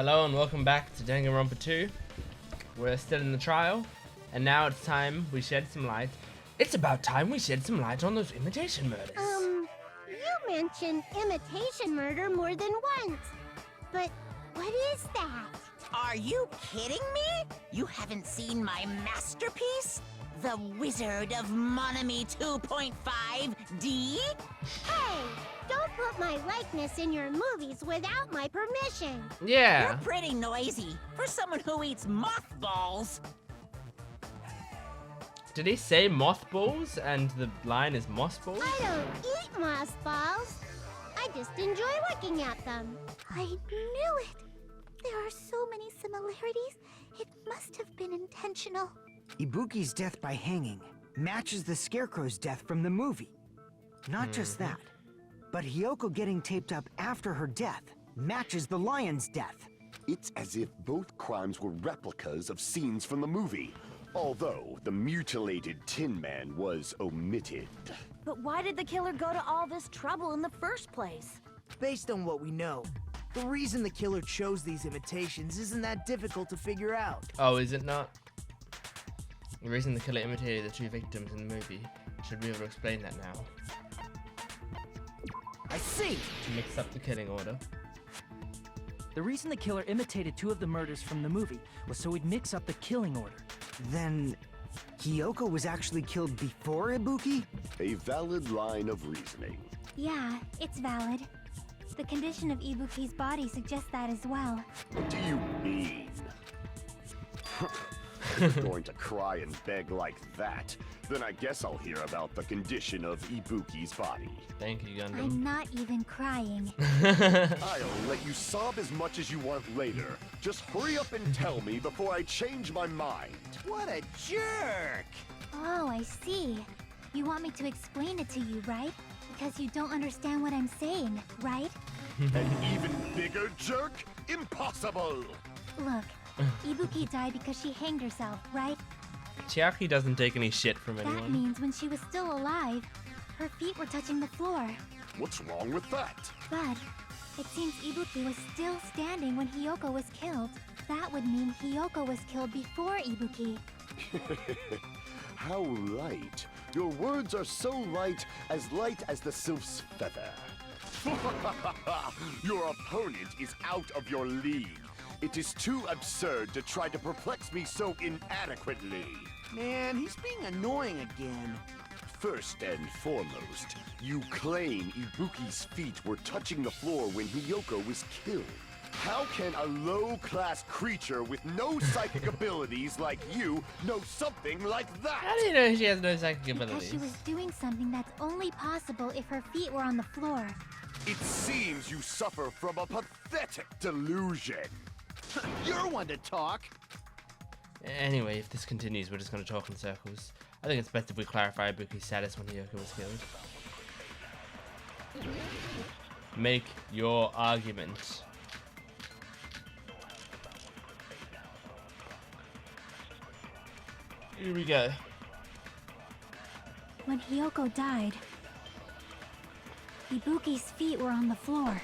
Hello and welcome back to Danganronpa 2. We're still in the trial, and now it's time we shed some light. It's about time we shed some light on those imitation murders. You mentioned imitation murder more than once. But what is that? Are you kidding me? You haven't seen my masterpiece? The Wizard of Monami 2.5D? Hey, don't put my likeness in your movies without my permission. Yeah. You're pretty noisy for someone who eats mothballs. Did he say mothballs and the line is mossballs? I don't eat mothballs. I just enjoy looking at them. I knew it! There are so many similarities. It must have been intentional. Ibuki's death by hanging matches the Scarecrow's death from the movie. Not just that, but Hiyoko getting taped up after her death matches the lion's death. It's as if both crimes were replicas of scenes from the movie, although the mutilated Tin Man was omitted. But why did the killer go to all this trouble in the first place? Based on what we know, the reason the killer chose these imitations isn't that difficult to figure out. Oh, is it not? The reason the killer imitated the two victims in the movie. Should be able to explain that now. I see! To mix up the killing order. The reason the killer imitated two of the murders from the movie was so he'd mix up the killing order. Then, Hiyoko was actually killed before Ibuki? A valid line of reasoning. Yeah, it's valid. The condition of Ibuki's body suggests that as well. What do you mean? If you're going to cry and beg like that, then I guess I'll hear about the condition of Ibuki's body. Thank you, Gundam. I'm not even crying. I'll let you sob as much as you want later. Just hurry up and tell me before I change my mind. What a jerk! Oh, I see. You want me to explain it to you, right? Because you don't understand what I'm saying, right? An even bigger jerk? Impossible! Look, Ibuki died because she hanged herself, right? Chiaki doesn't take any shit from That anyone. means when she was still alive, her feet were touching the floor. What's wrong with that? But it seems Ibuki was still standing when Hiyoko was killed. That would mean Hiyoko was killed before Ibuki. How light. Your words are so light as the sylph's feather. Your opponent is out of your league. It is too absurd to try to perplex me so inadequately. Man, he's being annoying again. First and foremost, you claim Ibuki's feet were touching the floor when Hiyoko was killed. How can a low-class creature with no psychic abilities like you know something like How that? do you know she has no psychic Because abilities? she was doing something that's only possible if her feet were on the floor. It seems you suffer from a pathetic delusion. You're one to talk. Anyway, if this continues, we're just going to talk in circles. I think it's best if we clarify Ibuki's status when Hiyoko was killed. Make your argument. Here we go. When Hiyoko died, Ibuki's feet were on the floor.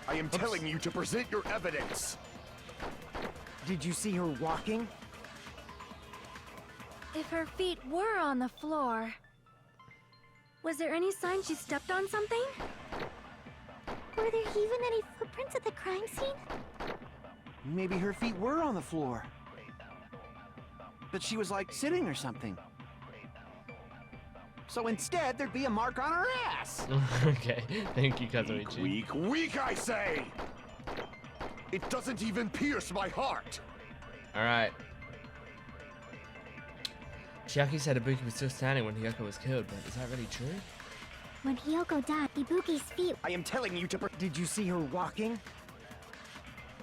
I am telling you to present your evidence. Did you see her walking? If her feet were on the floor, was there any sign she stepped on something? Were there even any footprints at the crime scene? Maybe her feet were on the floor. But she was like sitting or something. So instead, there'd be a mark on her ass. Okay, thank you, Kazuichi. Weak, I say! It doesn't even pierce my heart! Alright. Chiaki said Ibuki was still standing when Hiyoko was killed, but is that really true? When Hiyoko died, Ibuki's feet... I am telling you to Did you see her walking?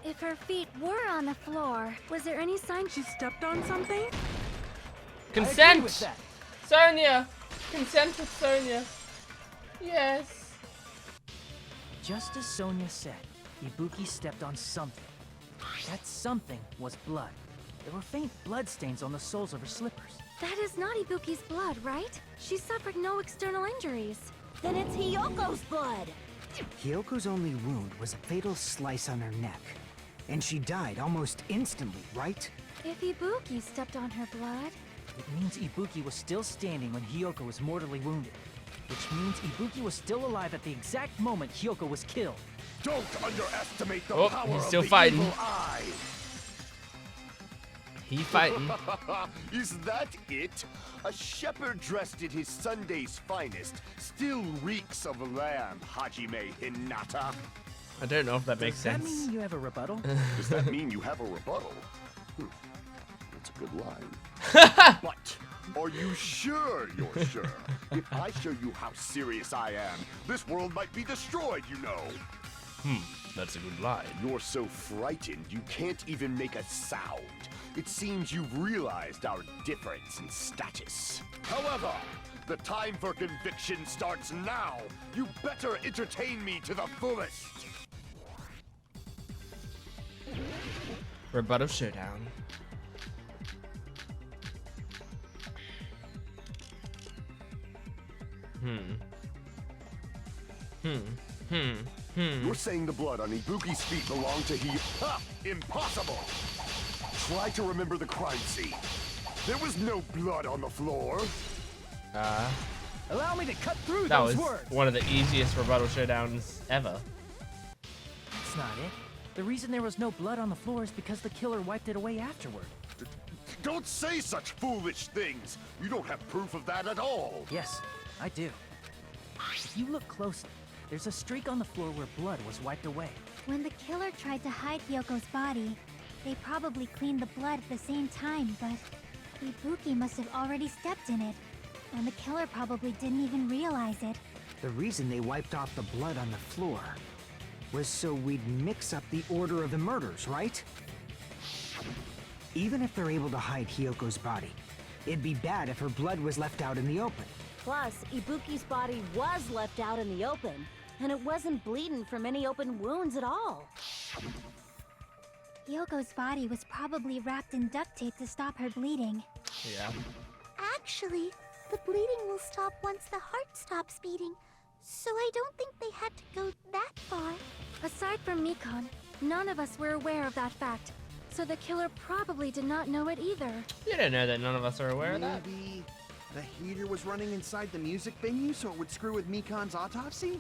If her feet were on the floor, was there any sign she stepped on something? Consent! with that. Sonia! Consent with Sonia. Yes. Just as Sonia said, Ibuki stepped on something. That something was blood. There were faint blood stains on the soles of her slippers. That is not Ibuki's blood, right? She suffered no external injuries. Then it's Hiyoko's blood. Hyoko's only wound was a fatal slice on her neck. And she died almost instantly, right? If Ibuki stepped on her blood, It means Ibuki was still standing when Hyoko was mortally wounded. Which means Ibuki was still alive at the exact moment Hyoko was killed. Don't underestimate the Oh, power he's of still the fighting. evil eye. He fighting. Is that it? A shepherd dressed in his Sunday's finest still reeks of lamb, Hajime Hinata. I don't know if that makes Does that sense. mean you have a rebuttal? Does that mean you have a rebuttal? That's a good line. But are you sure you're sure? If I show you how serious I am, this world might be destroyed, you know. That's a good line. You're so frightened you can't even make a sound. It seems you've realized our difference in status. However, the time for conviction starts now. You better entertain me to the fullest. Rebuttal showdown. You're saying the blood on Ibuki's feet belonged to he? Ha! Impossible! Try to remember the crime scene. There was no blood on the floor. Allow me to cut through That those was words. one of the easiest rebuttal showdowns ever. That's not it. The reason there was no blood on the floor is because the killer wiped it away afterward. Don't say such foolish things. You don't have proof of that at all. Yes, I do. If you look closely, there's a streak on the floor where blood was wiped away. When the killer tried to hide Hyoko's body, they probably cleaned the blood at the same time, but Ibuki must have already stepped in it, and the killer probably didn't even realize it. The reason they wiped off the blood on the floor was so we'd mix up the order of the murders, right? Even if they're able to hide Hyoko's body, it'd be bad if her blood was left out in the open. Plus, Ibuki's body was left out in the open, and it wasn't bleeding from any open wounds at all. Hyoko's body was probably wrapped in duct tape to stop her bleeding. Yeah. Actually, the bleeding will stop once the heart stops beating. So I don't think they had to go that far. aside from Mikon, none of us were aware of that fact. So the killer probably did not know it either. You don't know that none of us are aware of that. Maybe the heater was running inside the music venue so it would screw with Mikon's autopsy?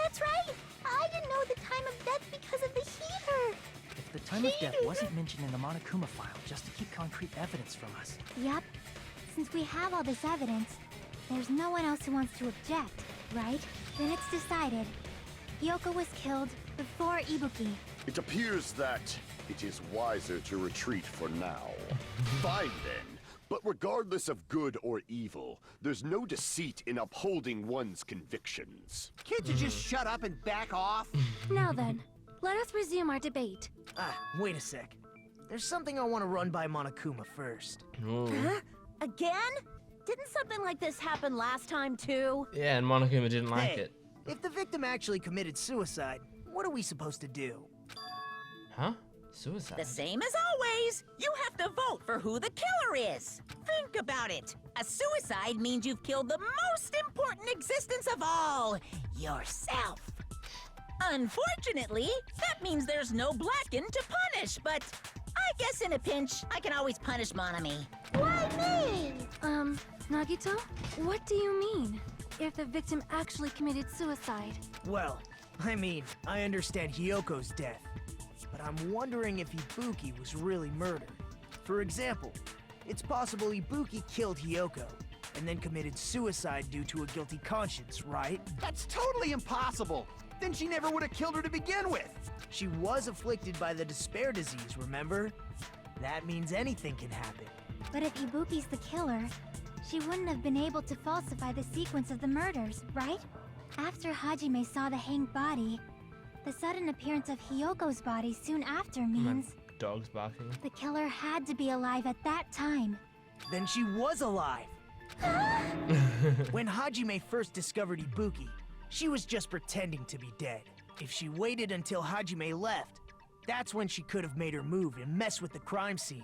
That's right! I didn't know the time of death because of the heater! If the time of death wasn't mentioned in the Monokuma file just to keep concrete evidence from us. Yep. Since we have all this evidence, there's no one else who wants to object, right? Then it's decided. Hyoko was killed before Ibuki. It appears that it is wiser to retreat for now. Fine then. But regardless of good or evil, there's no deceit in upholding one's convictions. Can't you just shut up and back off? Now then, let us resume our debate. Wait a sec. There's something I want to run by Monokuma first. Huh? Again? Didn't something like this happen last time too? Yeah, and Monokuma didn't like Hey, it. if the victim actually committed suicide, what are we supposed to do? Huh? Suicide? The same as always. You have to vote for who the killer is. Think about it. A suicide means you've killed the most important existence of all, yourself. Unfortunately, that means there's no Blacken to punish, but I guess in a pinch, I can always punish Monami. Why me? Nagito, what do you mean? If the victim actually committed suicide? Well, I mean, I understand Hyoko's death, but I'm wondering if Ibuki was really murdered. For example, it's possible Ibuki killed Hyoko and then committed suicide due to a guilty conscience, right? That's totally impossible! Then she never would have killed her to begin with! She was afflicted by the despair disease, remember? That means anything can happen. But if Ibuki's the killer, she wouldn't have been able to falsify the sequence of the murders, right? After Hajime saw the hanged body, the sudden appearance of Hyoko's body soon after means Dog's barking. the killer had to be alive at that time. Then she was alive! When Hajime first discovered Ibuki, she was just pretending to be dead. If she waited until Hajime left, that's when she could have made her move and mess with the crime scene.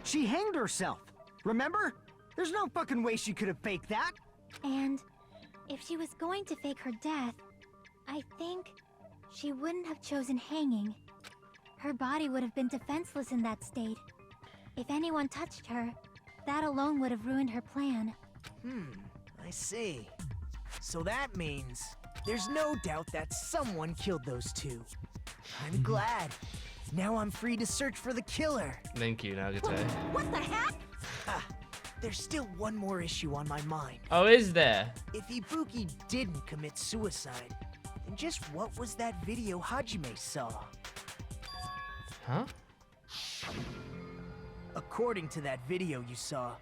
She hanged herself, remember? There's no fucking way she could have faked that. And if she was going to fake her death, I think she wouldn't have chosen hanging. Her body would have been defenseless in that state. If anyone touched her, that alone would have ruined her plan. I see. So that means there's no doubt that someone killed those two. I'm glad. Now I'm free to search for the killer. Thank you, Nagito. What the heck? There's still one more issue on my mind. Oh, is there? If Ibuki didn't commit suicide, then just what was that video Hajime saw? Huh? According to that video you saw,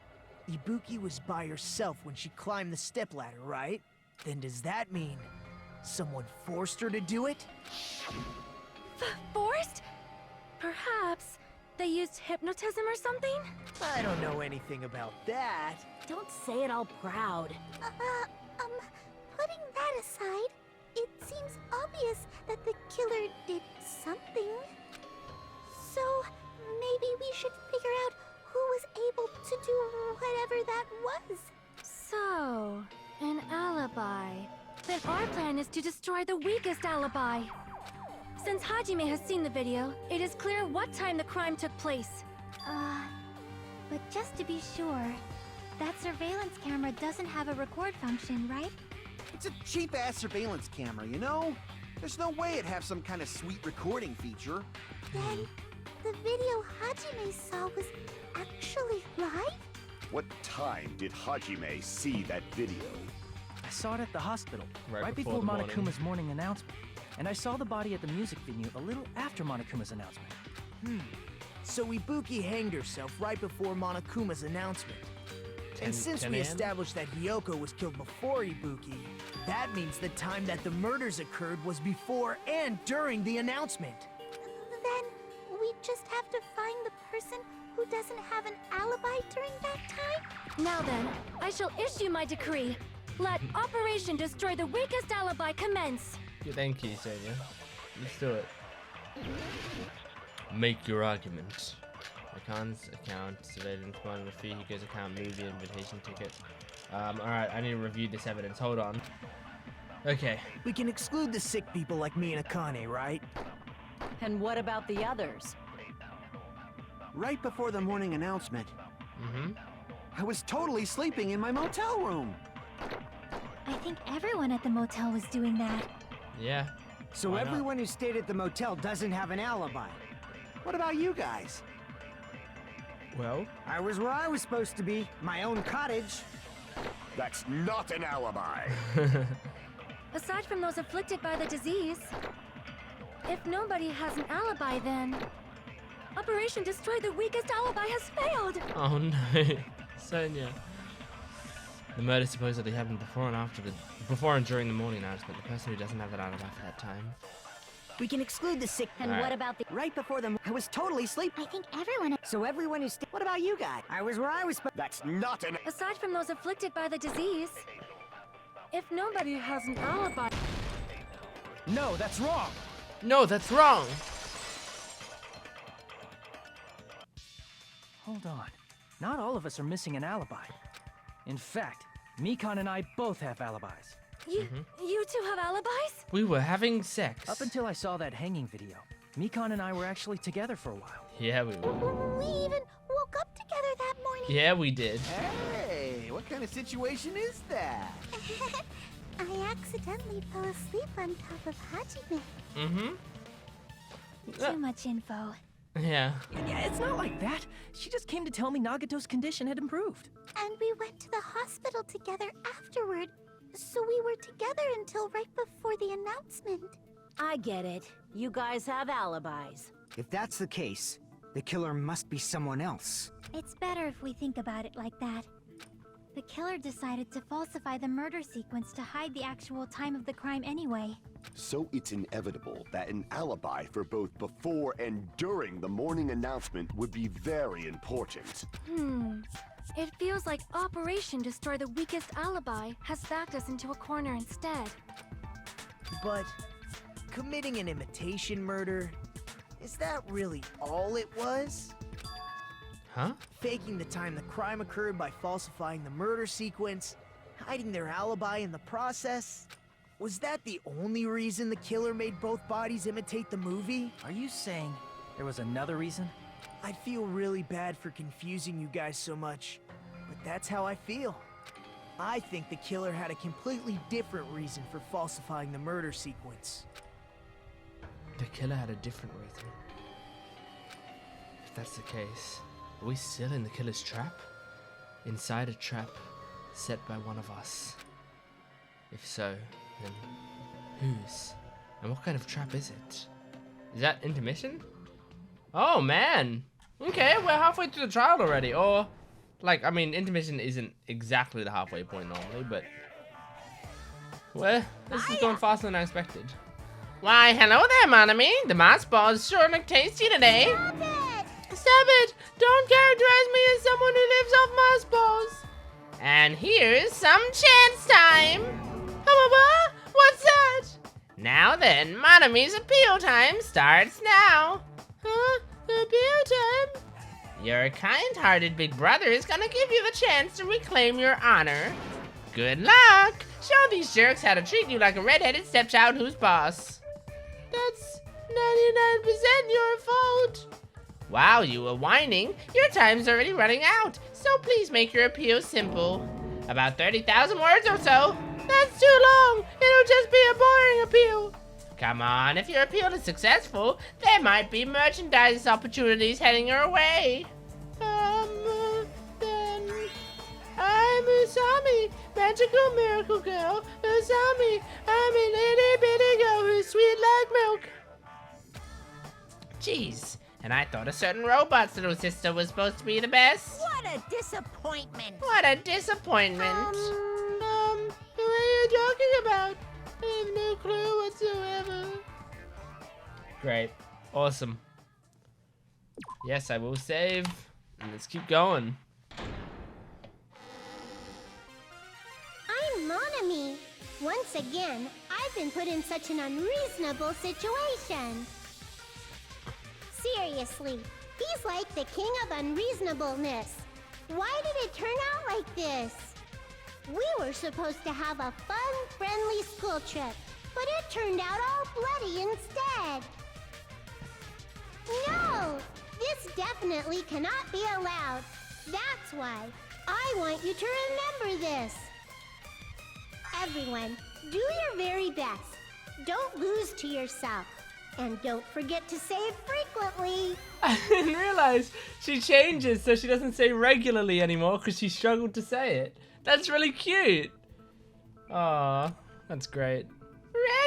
Ibuki was by herself when she climbed the stepladder, right? Then does that mean someone forced her to do it? Forced? Perhaps they used hypnotism or something? I don't know anything about that. Don't say it all proud. Putting that aside, it seems obvious that the killer did something. So, maybe we should figure out who was able to do whatever that was. So, an alibi. Then our plan is to destroy the weakest alibi. Since Hajime has seen the video, it is clear what time the crime took place. But just to be sure, that surveillance camera doesn't have a record function, right? It's a cheap-ass surveillance camera, you know? There's no way it'd have some kind of sweet recording feature. Then, the video Hajime saw was actually live? What time did Hajime see that video? I saw it at the hospital, Right right before before the morning. Monokuma's morning announcement. And I saw the body at the music venue a little after Monokuma's announcement. So Ibuki hanged herself right before Monokuma's announcement. And since 10 we a.m.? established that Hiyoko was killed before Ibuki, that means the time that the murders occurred was before and during the announcement. Then, we just have to find the person who doesn't have an alibi during that time? Now then, I shall issue my decree. Let Operation Destroy the Weakest Alibi commence. Thank you, Sonia. Let's do it. Make your argument. Icons, account, surveillance, monitor, fee, Hugo's account, movie, invitation, ticket. Alright, I need to review this evidence. Hold on. Okay. We can exclude the sick people like me and Akane, right? And what about the others? Right before the morning announcement, I was totally sleeping in my motel room. I think everyone at the motel was doing that. Yeah. So Why not? everyone who stayed at the motel doesn't have an alibi. What about you guys? Well, I was where I was supposed to be, my own cottage. That's not an alibi. Aside from those afflicted by the disease, if nobody has an alibi, then Operation Destroy the Weakest Alibi has failed. oh no. Sonia. The murder supposedly happened before and during the morning announcement. The person who doesn't have that alibi for that time. We can exclude the sick. And Alright. what about the... Right before them, I was totally sleeping. I think everyone... So everyone who stayed. What about you guys? I was where I was supposed. That's not an... Aside from those afflicted by the disease, if nobody has an alibi... No, that's wrong! No, that's wrong. Hold on. Not all of us are missing an alibi. In fact, Mikan and I both have alibis. You two have alibis? We were having sex. Up until I saw that hanging video, Mikan and I were actually together for a while. Yeah, we were. We even woke up together that morning. Yeah, we did. Hey, what kind of situation is that? I accidentally fell asleep on top of Hajime. Too much info. Yeah. Yeah, it's not like that. She just came to tell me Nagato's condition had improved. And we went to the hospital together afterward. So we were together until right before the announcement. I get it. You guys have alibis. If that's the case, the killer must be someone else. It's better if we think about it like that. The killer decided to falsify the murder sequence to hide the actual time of the crime anyway. So it's inevitable that an alibi for both before and during the morning announcement would be very important. It feels like Operation Destroy the Weakest Alibi has backed us into a corner instead. But committing an imitation murder, is that really all it was? Huh? Faking the time the crime occurred by falsifying the murder sequence, hiding their alibi in the process? Was that the only reason the killer made both bodies imitate the movie? Are you saying there was another reason? I feel really bad for confusing you guys so much, but that's how I feel. I think the killer had a completely different reason for falsifying the murder sequence. The killer had a different reason. If that's the case, are we still in the killer's trap? Inside a trap set by one of us? If so, then whose? And what kind of trap is it? Is that intermission? Oh man! Okay, we're halfway through the trial already. Or, like, I mean, intermission isn't exactly the halfway point normally, but... well, this is going faster than I expected. Why, hello there, Monami. The Mars balls sure look tasty today. Stop it! Stop it! Don't characterize me as someone who lives off Mars balls. And here's some chance time. What's that? Now then, Monami's appeal time starts now. Huh? Appeal time? Your kind-hearted big brother is gonna give you the chance to reclaim your honor. Good luck! Show these jerks how to treat you like a red-headed stepchild who's boss. That's 99% your fault. While you were whining, your time's already running out, so please make your appeal simple. About 30,000 words or so. That's too long. It'll just be a boring appeal. Come on, if your appeal is successful, there might be merchandise opportunities heading your way. Then... I'm Usami, magical miracle girl. Usami, I'm an itty bitty girl who's sweet like milk. Jeez, and I thought a certain robot's little sister was supposed to be the best. What a disappointment. What a disappointment. What are you talking about? I have no clue whatsoever. Great. Awesome. Yes, I will save. And let's keep going. I'm Monami. Once again, I've been put in such an unreasonable situation. Seriously, he's like the king of unreasonableness. Why did it turn out like this? We were supposed to have a fun, friendly school trip, but it turned out all bloody instead. No! This definitely cannot be allowed. That's why I want you to remember this. Everyone, do your very best. Don't lose to yourself. And don't forget to save frequently. I didn't realize she changes so she doesn't say regularly anymore because she struggled to say it. That's really cute. Aw, that's great.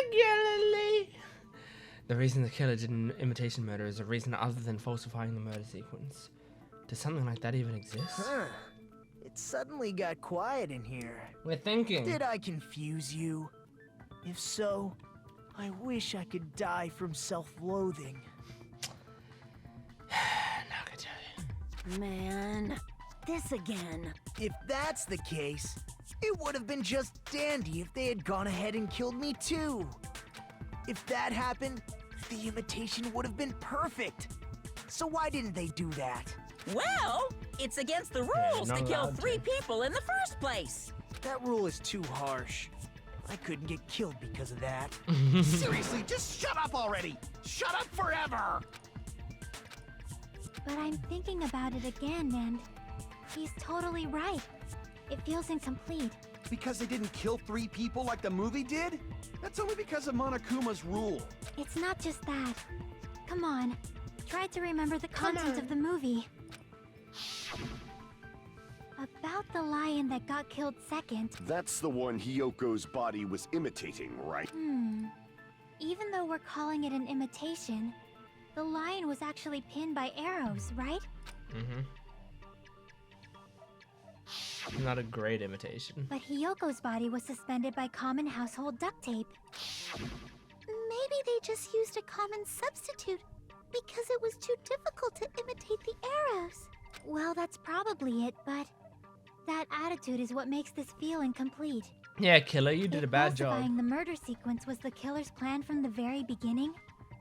Regularly. The reason the killer did an imitation murder is a reason other than falsifying the murder sequence. Does something like that even exist? Huh. It suddenly got quiet in here. We're thinking. Did I confuse you? If so, I wish I could die from self-loathing. Man, this again. If that's the case, it would have been just dandy if they had gone ahead and killed me too. If that happened, the imitation would have been perfect. So why didn't they do that? Well, it's against the rules to kill 3 people in the first place. That rule is too harsh. I couldn't get killed because of that. Seriously, just shut up already! Shut up forever! But I'm thinking about it again, and he's totally right. It feels incomplete. Because they didn't kill 3 people like the movie did? That's only because of Monokuma's rule. It's not just that. Come on, try to remember the content of the movie. About the lion that got killed second. That's the one Hyoko's body was imitating, right? Even though we're calling it an imitation, the lion was actually pinned by arrows, right? Not a great imitation. But Hyoko's body was suspended by common household duct tape. Maybe they just used a common substitute because it was too difficult to imitate the arrows. Well, that's probably it, but that attitude is what makes this feel incomplete. Yeah, killer, you did a bad job. Falsifying the murder sequence was the killer's plan from the very beginning,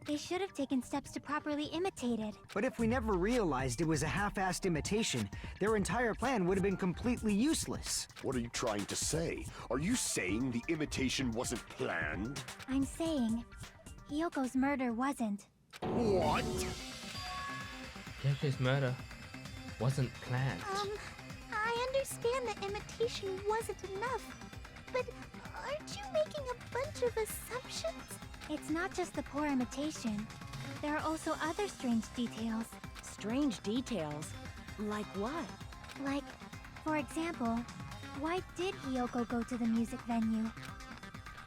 They should have taken steps to properly imitate it. But if we never realized it was a half-assed imitation, their entire plan would have been completely useless. What are you trying to say? Are you saying the imitation wasn't planned? I'm saying, Hyoko's murder wasn't. What? Hyoko's murder wasn't planned. I understand that imitation wasn't enough, but aren't you making a bunch of assumptions? It's not just the poor imitation. There are also other strange details. Strange details? Like what? Like, for example, why did Hyoko go to the music venue?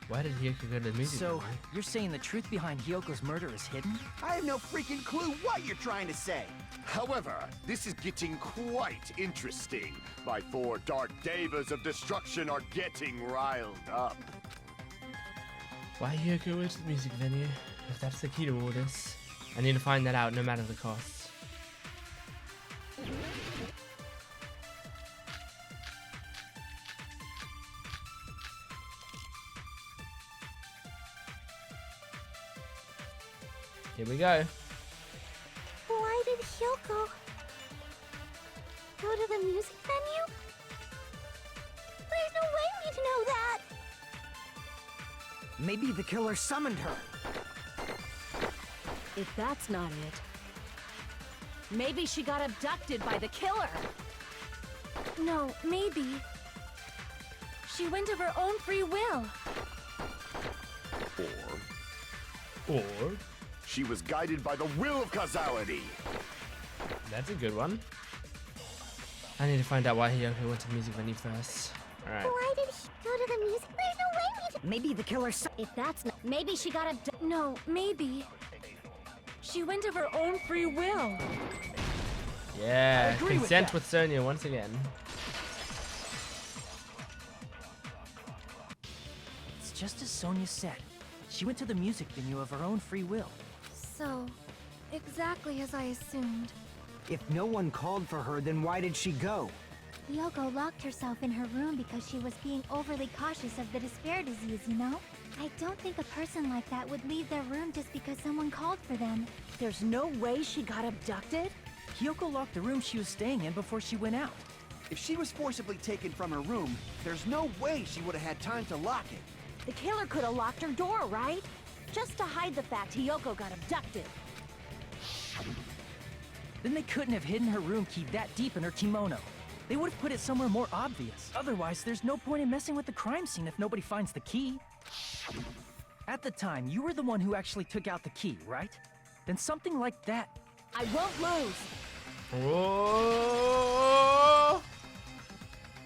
Why did Hyoko go to the music So, venue? you're saying the truth behind Hyoko's murder is hidden? I have no freaking clue what you're trying to say. However, this is getting quite interesting. My 4 dark devas of destruction are getting riled up. Why Hyoko went to the music venue? If that's the key to all this, I need to find that out no matter the cost. Here we go. Why did Hyoko go to the music venue? There's no way we'd know that! Maybe the killer summoned her. If that's not it, maybe she got abducted by the killer. No, maybe. She went of her own free will. Or she was guided by the will of causality. That's a good one. I need to find out why Hyoko went to the music venue first. Alright. Why did he go to the music? There's no way we'd... Maybe the killer If that's not... Maybe she got abducted. No, maybe. She went of her own free will. Yeah, agree with consent that. with Sonia once again. It's just as Sonia said. She went to the music venue of her own free will. So, exactly as I assumed. If no one called for her, then why did she go? Hyoko locked herself in her room because she was being overly cautious of the despair disease, you know? I don't think a person like that would leave their room just because someone called for them. There's no way she got abducted? Hyoko locked the room she was staying in before she went out. If she was forcibly taken from her room, there's no way she would have had time to lock it. The killer could have locked her door, right? Just to hide the fact Hyoko got abducted. Then they couldn't have hidden her room key that deep in her kimono. They would have put it somewhere more obvious. Otherwise, there's no point in messing with the crime scene if nobody finds the key. At the time, you were the one who actually took out the key, right? Then something like that. I won't lose. Whoa!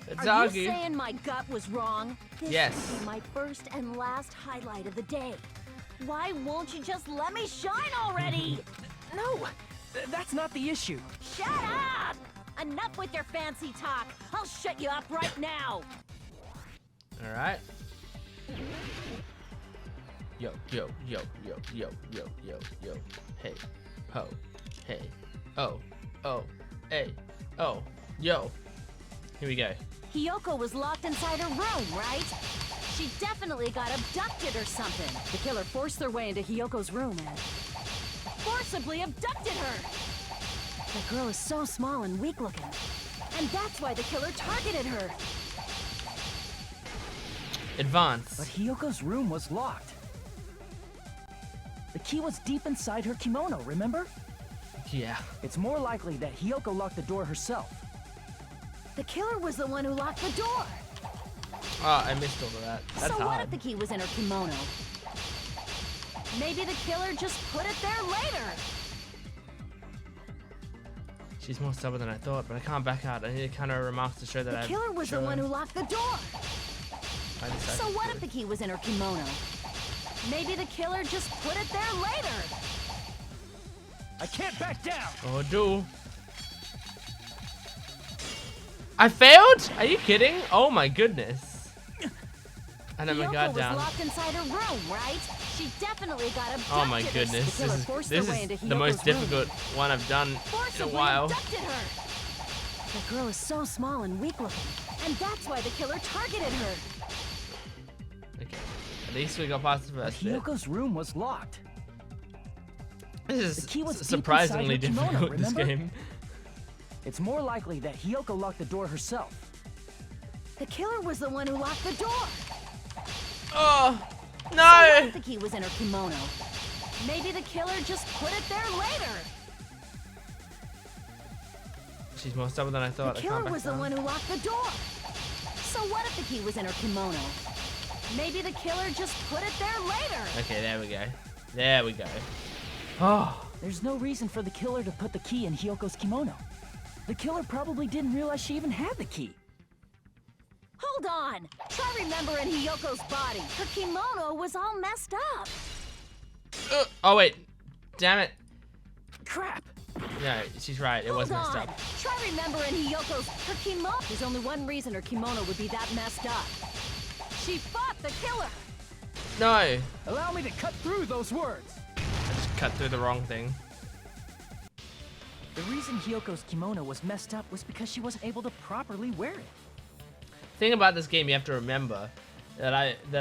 The Are doggy. you saying my gut was wrong? This Yes. will be my first and last highlight of the day. Why won't you just let me shine already? No, that's not the issue. Shut up! Enough with your fancy talk. I'll shut you up right now. Alright. Yo, yo, yo, yo, yo, yo, yo, yo. Hey, ho, hey, oh, oh, hey, oh, yo. Here we go. Hyoko was locked inside her room, right? She definitely got abducted or something. The killer forced their way into Hyoko's room and forcibly abducted her. The girl is so small and weak looking. And that's why the killer targeted her. Advance. But Hyoko's room was locked. The key was deep inside her kimono, remember? Yeah. It's more likely that Hyoko locked the door herself. The killer was the one who locked the door. Oh, I missed all of that. That's So what hard. if the key was in her kimono? Maybe the killer just put it there later. She's more stubborn than I thought, but I can't back out. I need a counter remarks to show that The killer was the one who locked the door. So what if the key was in her kimono? Maybe the killer just put it there later. I can't back down! Oh, do. I failed? Are you kidding? Oh my goodness. I let my Hyoko guard was down. locked inside her room, right? She definitely got abducted. Oh my goodness. The killer forced This their way into is the most Hyoko's room. difficult one I've done in a Forcibly while. abducted her. The girl is so small and weak looking, and that's why the killer targeted her. Okay. At least we got past the But first bit. Hyoko's room was locked. This The key was is deep surprisingly inside her difficult, kimono, this remember? game. It's more likely that Hiyoko locked the door herself. The killer was the one who locked the door. Oh, So what no! if the key was in her kimono? Maybe the killer just put it there later. She's more stubborn than I thought. The I can't killer back was the down. one who locked the door. So what if the key was in her kimono? Maybe the killer just put it there later. Okay, there we go. There we go. Oh, There's no reason for the killer to put the key in Hiyoko's kimono. The killer probably didn't realize she even had the key. Hold on. Try remembering Hiyoko's body. Her kimono was all messed up. oh wait, damn it. Crap! No, she's right. It was Hold messed on. up. Try remembering her kimono. There's only one reason her kimono would be that messed up. She fought the killer. No, Allow me to cut through those words. I just cut through the wrong thing. The reason Hiyoko's kimono was messed up was because she wasn't able to properly wear it. Thing about this game you have to remember that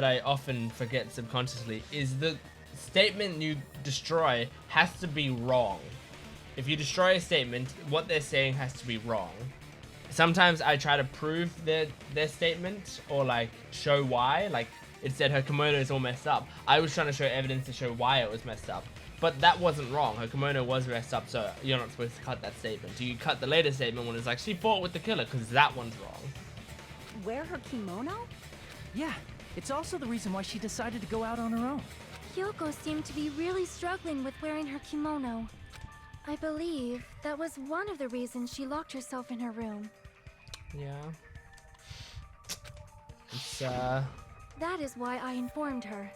I often forget subconsciously is the statement you destroy has to be wrong. If you destroy a statement, what they're saying has to be wrong. Sometimes I try to prove their statement or like show why. Like it said her kimono is all messed up. I was trying to show evidence to show why it was messed up. But that wasn't wrong. Her kimono was messed up, so you're not supposed to cut that statement. You cut the later statement when it's like she fought with the killer, because that one's wrong. Wear her kimono? Yeah, it's also the reason why she decided to go out on her own. Hyoko seemed to be really struggling with wearing her kimono. I believe that was one of the reasons she locked herself in her room. Yeah. It's That is why I informed her.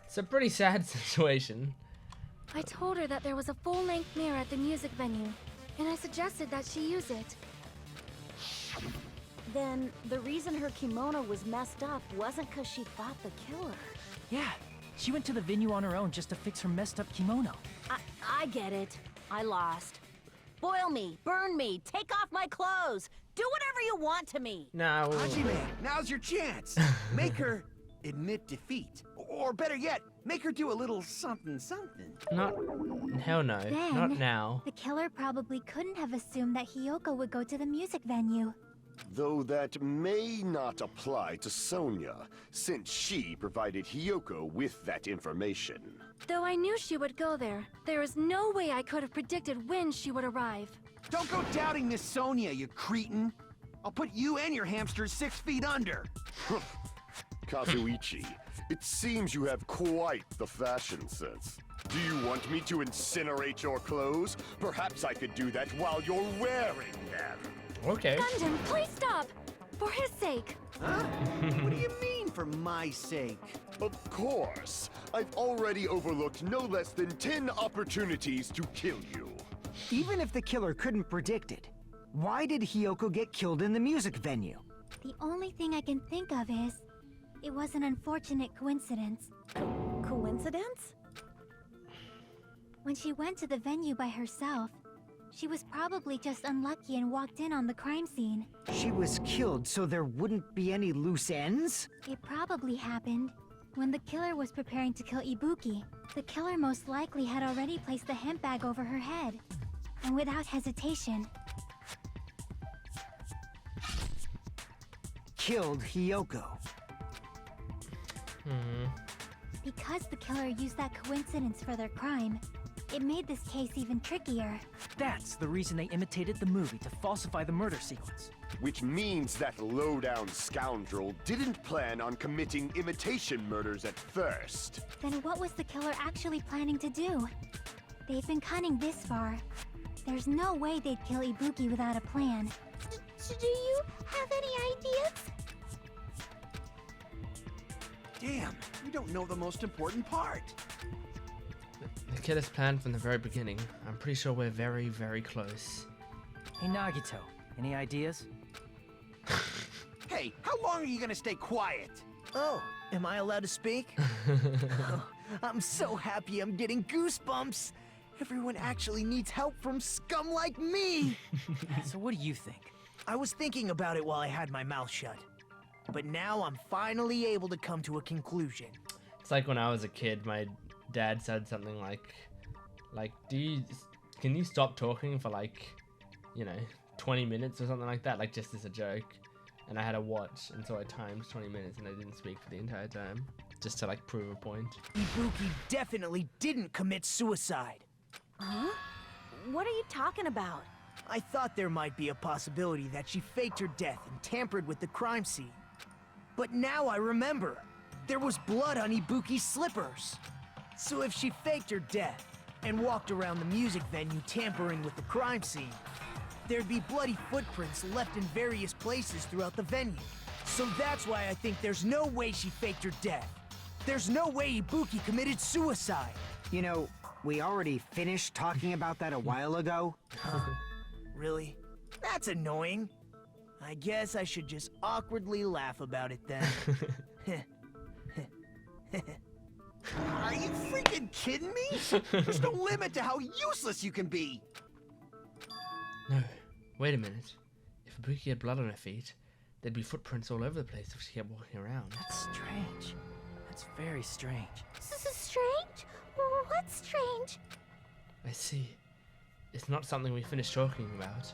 it's a pretty sad situation. I told her that there was a full-length mirror at the music venue, and I suggested that she use it. Then the reason her kimono was messed up wasn't because she fought the killer. Yeah, she went to the venue on her own just to fix her messed up kimono. I get it. I lost. Boil me, burn me, take off my clothes. Do whatever you want to me. No. Hajime, now's your chance. Make her admit defeat. Or better yet, make her do a little something something. Not. Hell no. Then, Not now. The killer probably couldn't have assumed that Hiyoko would go to the music venue. Though that may not apply to Sonia, since she provided Hiyoko with that information. Though I knew she would go there, there is no way I could have predicted when she would arrive. Don't go doubting Miss Sonia, you cretin. I'll put you and your hamsters 6 feet under. Kazuichi, it seems you have quite the fashion sense. Do you want me to incinerate your clothes? Perhaps I could do that while you're wearing them. Okay. Gundam, please stop! For his sake! Huh? What do you mean, for my sake? Of course. I've already overlooked no less than 10 opportunities to kill you. Even if the killer couldn't predict it, why did Hiyoko get killed in the music venue? The only thing I can think of is, it was an unfortunate coincidence. Coincidence? When she went to the venue by herself, she was probably just unlucky and walked in on the crime scene. She was killed so there wouldn't be any loose ends? It probably happened when the killer was preparing to kill Ibuki. The killer most likely had already placed the hemp bag over her head, and without hesitation, Killed Hiyoko. because the killer used that coincidence for their crime, it made this case even trickier. That's the reason they imitated the movie to falsify the murder sequence. Which means that low-down scoundrel didn't plan on committing imitation murders at first. Then what was the killer actually planning to do? They've been cunning this far. There's no way they'd kill Ibuki without a plan. Do you have any ideas? Damn, you don't know the most important part. The killer's planned from the very beginning. I'm pretty sure we're very, very close. Hey Nagito, any ideas? Hey, how long are you gonna stay quiet? Oh, am I allowed to speak? Oh, I'm so happy I'm getting goosebumps. Everyone actually needs help from scum like me. So what do you think? I was thinking about it while I had my mouth shut. But now I'm finally able to come to a conclusion. It's like when I was a kid, my dad said something like, Like, can you stop talking for like, 20 minutes or something like that? Like, just as a joke. And I had a watch, and so I timed 20 minutes, and I didn't speak for the entire time. Just to, like, prove a point. Ibuki definitely didn't commit suicide. Huh? What are you talking about? I thought there might be a possibility that she faked her death and tampered with the crime scene. But now I remember. There was blood on Ibuki's slippers. So if she faked her death and walked around the music venue tampering with the crime scene, there'd be bloody footprints left in various places throughout the venue. So that's why I think there's no way she faked her death. There's no way Ibuki committed suicide. You know, we already finished talking about that a while ago. Really? That's annoying. I guess I should just awkwardly laugh about it then. Are you freaking kidding me? There's no limit to how useless you can be. No, wait a minute. If Ibuki had blood on her feet, there'd be footprints all over the place if she kept walking around. That's strange. That's very strange. Strange? What's strange? I see. It's not something we finished talking about.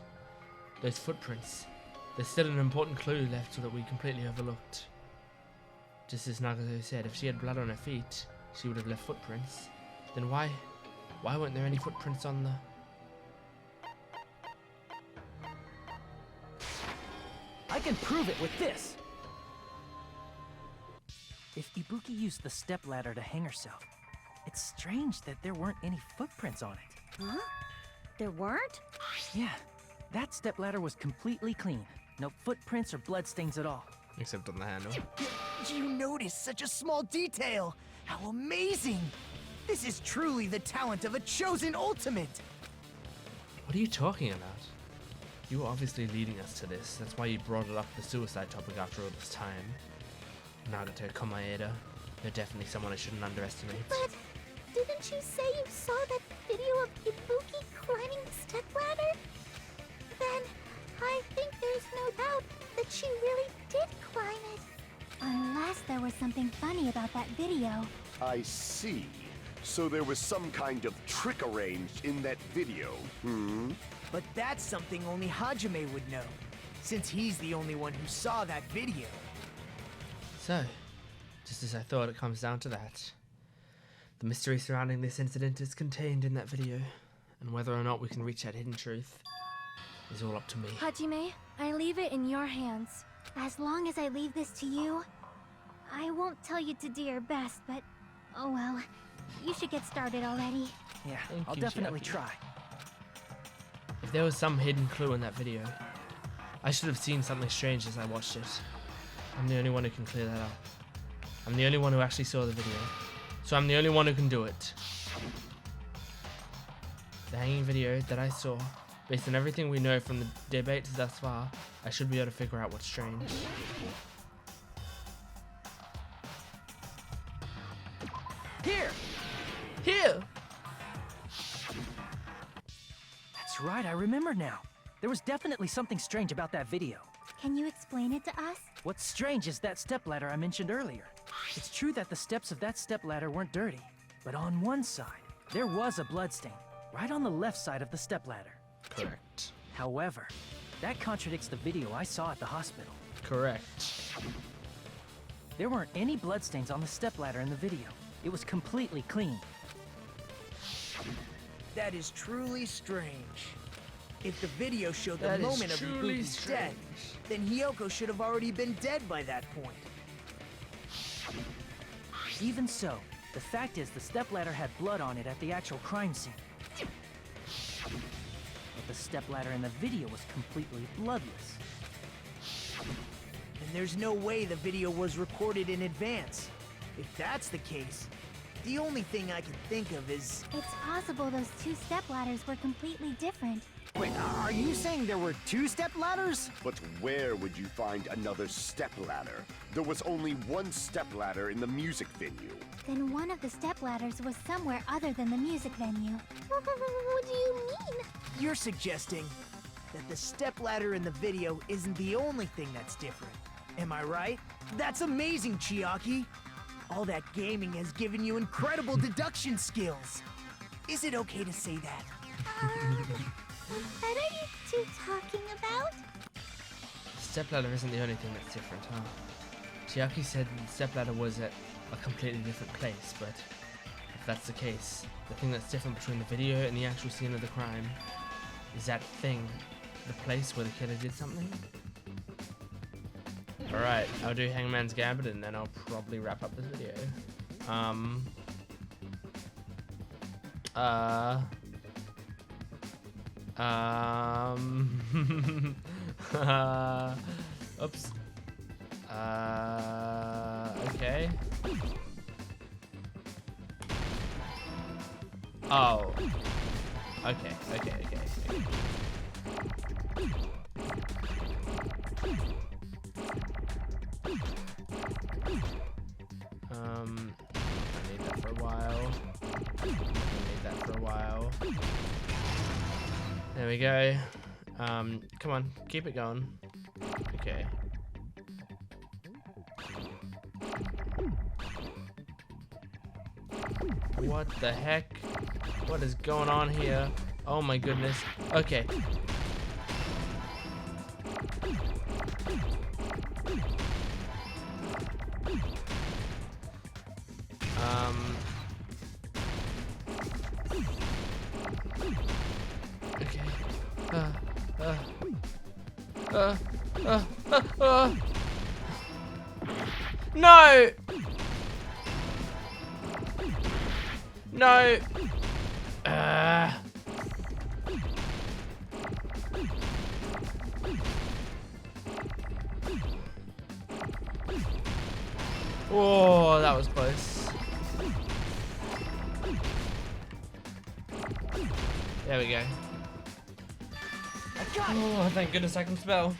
Those footprints. There's still an important clue left that we completely overlooked. Just as Nagato said, if she had blood on her feet, she would have left footprints. Then why weren't there any footprints on the... I can prove it with this! If Ibuki used the stepladder to hang herself, it's strange that there weren't any footprints on it. Huh? There weren't? Yeah, that stepladder was completely clean. No footprints or bloodstains at all. Except on the handle. You noticed such a small detail! How amazing! This is truly the talent of a chosen ultimate! What are you talking about? You were obviously leading us to this. That's why you brought it up, the suicide topic, after all this time. Nagato Komaeda. They're definitely someone I shouldn't underestimate. But didn't you say you saw that video of Ibuki climbing the stepladder? Then I think there's no doubt that she really did climb it. Unless there was something funny about that video. I see. So there was some kind of trick arranged in that video, But that's something only Hajime would know, since he's the only one who saw that video. So, just as I thought, it comes down to that. The mystery surrounding this incident is contained in that video, and whether or not we can reach that hidden truth is all up to me. Hajime, I leave it in your hands. As long as I leave this to you, I won't tell you to do your best, but oh well. You should get started already. Yeah, Thank I'll you, definitely Jackie. try. If there was some hidden clue in that video, I should have seen something strange as I watched it. I'm the only one who can clear that up. I'm the only one who actually saw the video, so I'm the only one who can do it. The hanging video that I saw, based on everything we know from the debates thus far, I should be able to figure out what's strange. Here! Here! That's right, I remember now. There was definitely something strange about that video. Can you explain it to us? What's strange is that stepladder I mentioned earlier. It's true that the steps of that stepladder weren't dirty, but on one side, there was a bloodstain, right on the left side of the stepladder. Correct. However, that contradicts the video I saw at the hospital. Correct. There weren't any bloodstains on the stepladder in the video. It was completely clean. That is truly strange. If the video showed the That is moment of truly Ibuki's death, strange. then Hiyoko should have already been dead by that point. Even so, the fact is the stepladder had blood on it at the actual crime scene. But the stepladder in the video was completely bloodless. And there's no way the video was recorded in advance. If that's the case, the only thing I can think of is... It's possible those two stepladders were completely different. Wait, are you saying there were two step ladders? But where would you find another stepladder? There was only one stepladder in the music venue. Then one of the stepladders was somewhere other than the music venue. What do you mean? You're suggesting that the stepladder in the video isn't the only thing that's different. Am I right? That's amazing, Chiaki! All that gaming has given you incredible deduction skills. Is it okay to say that? What are you two talking about? Stepladder isn't the only thing that's different, huh? Chiaki said the stepladder was at a completely different place, but if that's the case, the thing that's different between the video and the actual scene of the crime is that thing, the place where the killer did something? Alright, I'll do Hangman's Gambit and then I'll probably wrap up this video. Oops. Okay. Oh. Okay. I need that for a while. There we go. Come on, keep it going. Okay. What the heck? What is going on here? Oh my goodness. Okay. No! No! Oh, that was close. There we go. Oh, thank goodness I can spell.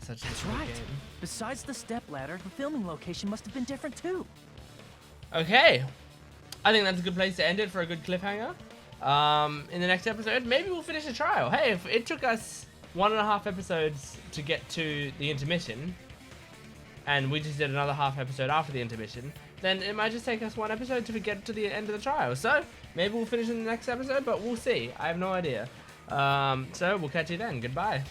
That's right. Besides the stepladder, the filming location must have been different too. Okay. I think that's a good place to end it for a good cliffhanger. In the next episode, maybe we'll finish the trial. Hey, if it took us 1.5 episodes to get to the intermission, and we just did another half episode after the intermission, then it might just take us 1 episode to get to the end of the trial. So maybe we'll finish in the next episode, but we'll see. I have no idea. So we'll catch you then. Goodbye.